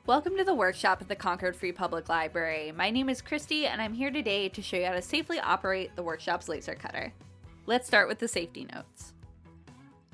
Welcome to the workshop at the Concord Free Public Library. My name is Christy and I'm here today to show you how to safely operate the workshop's laser cutter. Let's start with the safety notes.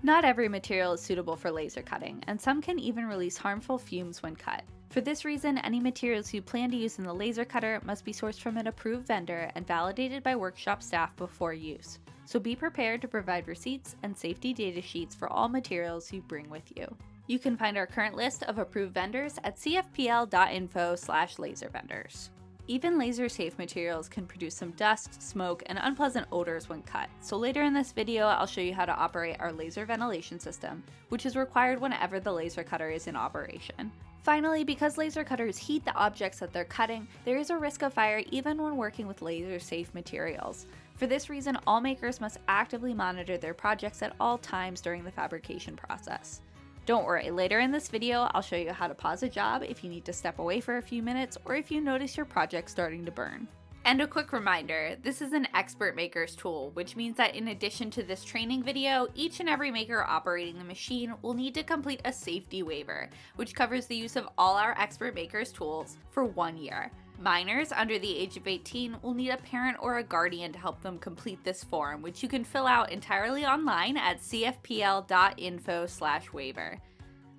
Not every material is suitable for laser cutting, and some can even release harmful fumes when cut. For this reason, any materials you plan to use in the laser cutter must be sourced from an approved vendor and validated by workshop staff before use. So be prepared to provide receipts and safety data sheets for all materials you bring with you. You can find our current list of approved vendors at cfpl.info/laservendors. Even laser-safe materials can produce some dust, smoke, and unpleasant odors when cut, so later in this video I'll show you how to operate our laser ventilation system, which is required whenever the laser cutter is in operation. Finally, because laser cutters heat the objects that they're cutting, there is a risk of fire even when working with laser-safe materials. For this reason, all makers must actively monitor their projects at all times during the fabrication process. Don't worry, later in this video, I'll show you how to pause a job if you need to step away for a few minutes or if you notice your project starting to burn. And a quick reminder, this is an expert maker's tool, which means that in addition to this training video, each and every maker operating the machine will need to complete a safety waiver, which covers the use of all our expert maker's tools for 1 year. Minors under the age of 18 will need a parent or a guardian to help them complete this form, which you can fill out entirely online at cfpl.info/waiver.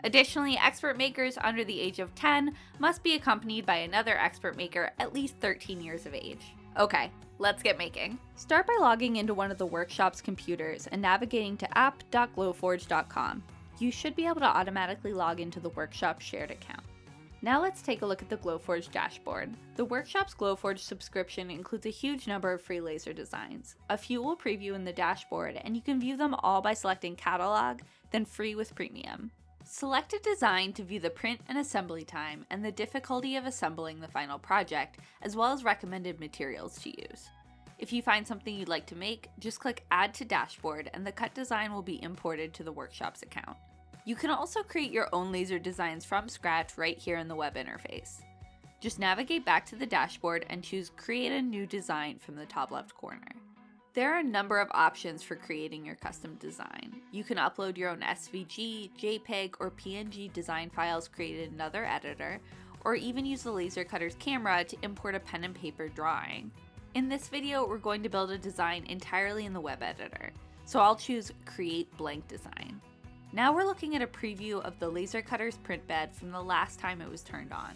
Additionally, expert makers under the age of 10 must be accompanied by another expert maker at least 13 years of age. Okay, let's get making. Start by logging into one of the workshop's computers and navigating to app.glowforge.com. You should be able to automatically log into the workshop shared account. Now let's take a look at the Glowforge dashboard. The workshop's Glowforge subscription includes a huge number of free laser designs. A few will preview in the dashboard, and you can view them all by selecting Catalog, then Free with Premium. Select a design to view the print and assembly time and the difficulty of assembling the final project, as well as recommended materials to use. If you find something you'd like to make, just click Add to Dashboard and the cut design will be imported to the workshop's account. You can also create your own laser designs from scratch right here in the web interface. Just navigate back to the dashboard and choose Create a New Design from the top left corner. There are a number of options for creating your custom design. You can upload your own SVG, JPEG, or PNG design files created in another editor, or even use the laser cutter's camera to import a pen and paper drawing. In this video, we're going to build a design entirely in the web editor, so I'll choose Create Blank Design. Now we're looking at a preview of the laser cutter's print bed from the last time it was turned on.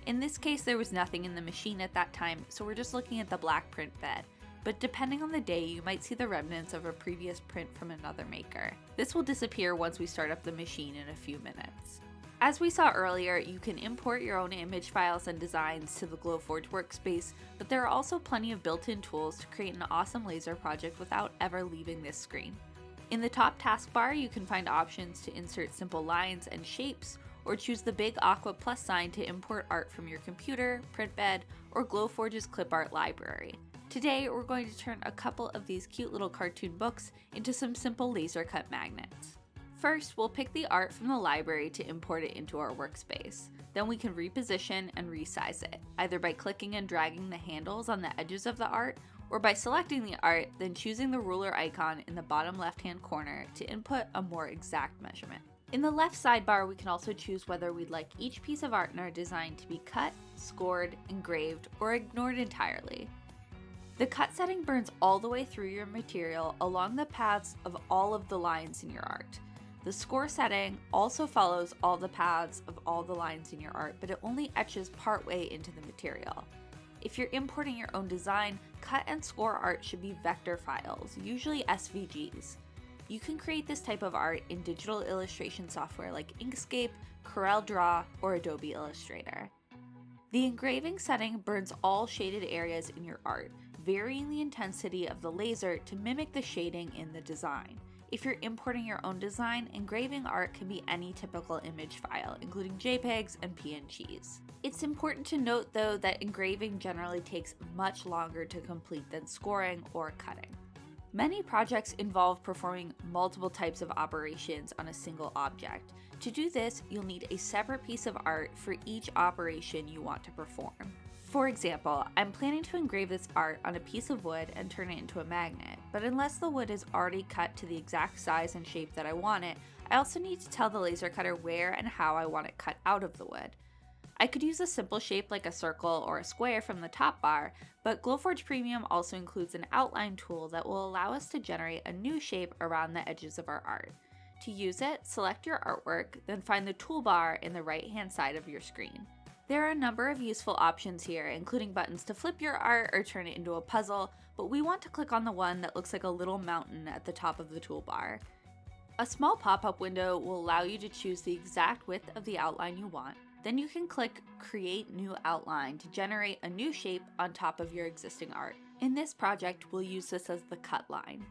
In this case, there was nothing in the machine at that time, so we're just looking at the black print bed. But depending on the day, you might see the remnants of a previous print from another maker. This will disappear once we start up the machine in a few minutes. As we saw earlier, you can import your own image files and designs to the Glowforge workspace, but there are also plenty of built-in tools to create an awesome laser project without ever leaving this screen. In the top taskbar, you can find options to insert simple lines and shapes, or choose the big aqua plus sign to import art from your computer, print bed, or Glowforge's clip art library. Today, we're going to turn a couple of these cute little cartoon books into some simple laser cut magnets. First, we'll pick the art from the library to import it into our workspace. Then we can reposition and resize it, either by clicking and dragging the handles on the edges of the art, or by selecting the art, then choosing the ruler icon in the bottom left-hand corner to input a more exact measurement. In the left sidebar, we can also choose whether we'd like each piece of art in our design to be cut, scored, engraved, or ignored entirely. The cut setting burns all the way through your material along the paths of all of the lines in your art. The score setting also follows all the paths of all the lines in your art, but it only etches partway into the material. If you're importing your own design, cut and score art should be vector files, usually SVGs. You can create this type of art in digital illustration software like Inkscape, CorelDRAW, or Adobe Illustrator. The engraving setting burns all shaded areas in your art, varying the intensity of the laser to mimic the shading in the design. If you're importing your own design, engraving art can be any typical image file, including JPEGs and PNGs. It's important to note though that engraving generally takes much longer to complete than scoring or cutting. Many projects involve performing multiple types of operations on a single object. To do this, you'll need a separate piece of art for each operation you want to perform. For example, I'm planning to engrave this art on a piece of wood and turn it into a magnet, but unless the wood is already cut to the exact size and shape that I want it, I also need to tell the laser cutter where and how I want it cut out of the wood. I could use a simple shape like a circle or a square from the top bar, but Glowforge Premium also includes an outline tool that will allow us to generate a new shape around the edges of our art. To use it, select your artwork, then find the toolbar in the right-hand side of your screen. There are a number of useful options here, including buttons to flip your art or turn it into a puzzle, but we want to click on the one that looks like a little mountain at the top of the toolbar. A small pop-up window will allow you to choose the exact width of the outline you want. Then you can click Create New Outline to generate a new shape on top of your existing art. In this project, we'll use this as the cut line.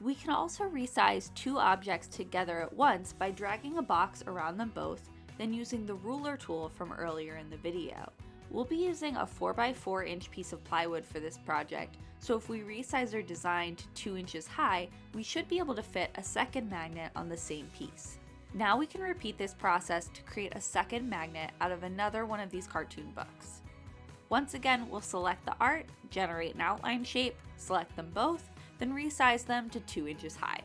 We can also resize two objects together at once by dragging a box around them both, then using the ruler tool from earlier in the video. We'll be using a 4x4 inch piece of plywood for this project, so if we resize our design to 2 inches high, we should be able to fit a second magnet on the same piece. Now we can repeat this process to create a second magnet out of another one of these cartoon books. Once again, we'll select the art, generate an outline shape, select them both, then resize them to 2 inches high.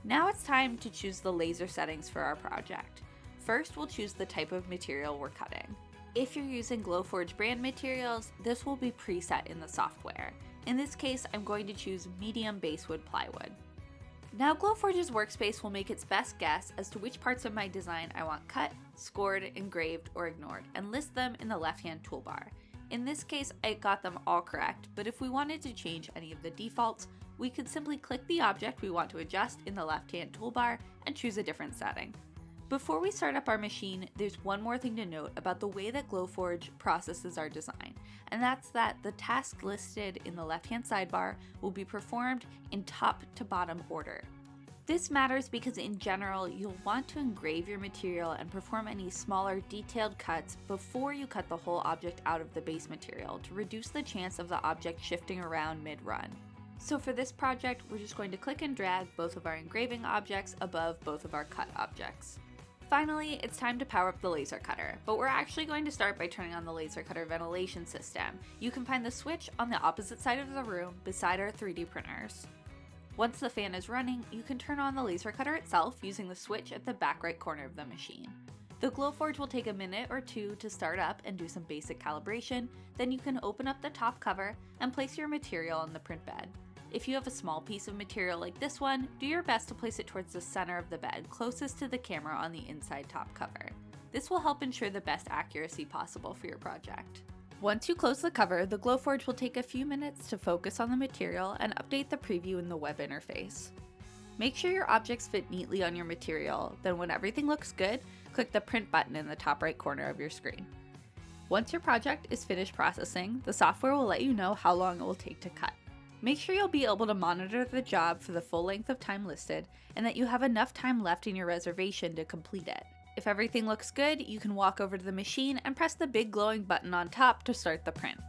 Now it's time to choose the laser settings for our project. First, we'll choose the type of material we're cutting. If you're using Glowforge brand materials, this will be preset in the software. In this case, I'm going to choose medium basswood plywood. Now Glowforge's workspace will make its best guess as to which parts of my design I want cut, scored, engraved, or ignored, and list them in the left-hand toolbar. In this case, I got them all correct, but if we wanted to change any of the defaults, we could simply click the object we want to adjust in the left-hand toolbar and choose a different setting. Before we start up our machine, there's one more thing to note about the way that Glowforge processes our design, and that's that the tasks listed in the left-hand sidebar will be performed in top to bottom order. This matters because in general, you'll want to engrave your material and perform any smaller detailed cuts before you cut the whole object out of the base material to reduce the chance of the object shifting around mid-run. So for this project, we're just going to click and drag both of our engraving objects above both of our cut objects. Finally, it's time to power up the laser cutter, but we're actually going to start by turning on the laser cutter ventilation system. You can find the switch on the opposite side of the room beside our 3D printers. Once the fan is running, you can turn on the laser cutter itself using the switch at the back right corner of the machine. The Glowforge will take a minute or two to start up and do some basic calibration, then you can open up the top cover and place your material on the print bed. If you have a small piece of material like this one, do your best to place it towards the center of the bed, closest to the camera on the inside top cover. This will help ensure the best accuracy possible for your project. Once you close the cover, the Glowforge will take a few minutes to focus on the material and update the preview in the web interface. Make sure your objects fit neatly on your material, then when everything looks good, click the print button in the top right corner of your screen. Once your project is finished processing, the software will let you know how long it will take to cut. Make sure you'll be able to monitor the job for the full length of time listed and that you have enough time left in your reservation to complete it. If everything looks good, you can walk over to the machine and press the big glowing button on top to start the print.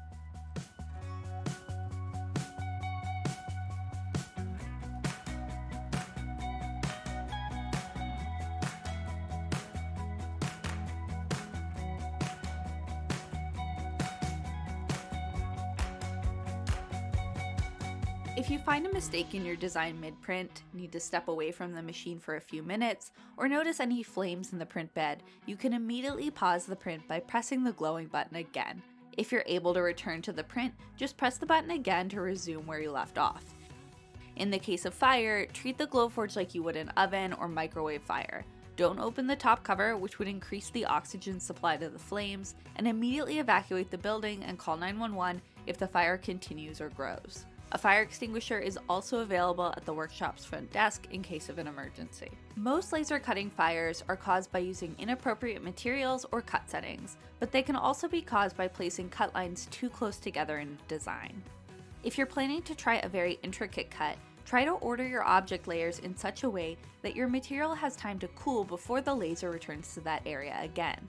If you find a mistake in your design mid-print, need to step away from the machine for a few minutes, or notice any flames in the print bed, you can immediately pause the print by pressing the glowing button again. If you're able to return to the print, just press the button again to resume where you left off. In the case of fire, treat the Glowforge like you would an oven or microwave fire. Don't open the top cover, which would increase the oxygen supply to the flames, and immediately evacuate the building and call 911 if the fire continues or grows. A fire extinguisher is also available at the workshop's front desk in case of an emergency. Most laser cutting fires are caused by using inappropriate materials or cut settings, but they can also be caused by placing cut lines too close together in design. If you're planning to try a very intricate cut, try to order your object layers in such a way that your material has time to cool before the laser returns to that area again.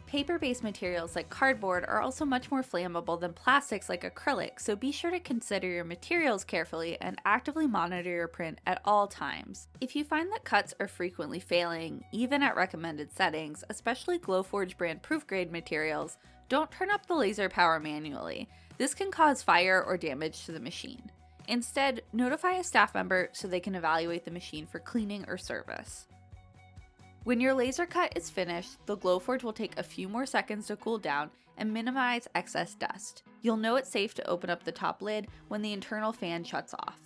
Paper-based materials like cardboard are also much more flammable than plastics like acrylic, so be sure to consider your materials carefully and actively monitor your print at all times. If you find that cuts are frequently failing, even at recommended settings, especially Glowforge brand proof grade materials, don't turn up the laser power manually. This can cause fire or damage to the machine. Instead, notify a staff member so they can evaluate the machine for cleaning or service. When your laser cut is finished, the Glowforge will take a few more seconds to cool down and minimize excess dust. You'll know it's safe to open up the top lid when the internal fan shuts off.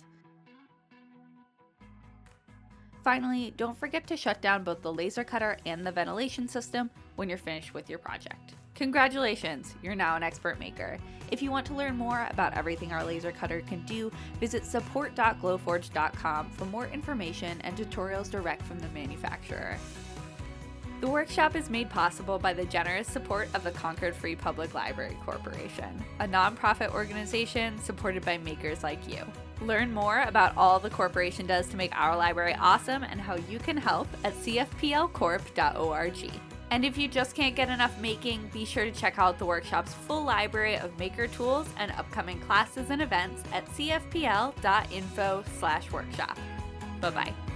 Finally, don't forget to shut down both the laser cutter and the ventilation system when you're finished with your project. Congratulations, you're now an expert maker. If you want to learn more about everything our laser cutter can do, visit support.glowforge.com for more information and tutorials direct from the manufacturer. The workshop is made possible by the generous support of the Concord Free Public Library Corporation, a nonprofit organization supported by makers like you. Learn more about all the corporation does to make our library awesome and how you can help at cfpl.info. And if you just can't get enough making, be sure to check out the workshop's full library of maker tools and upcoming classes and events at cfpl.info/workshop. Bye-bye.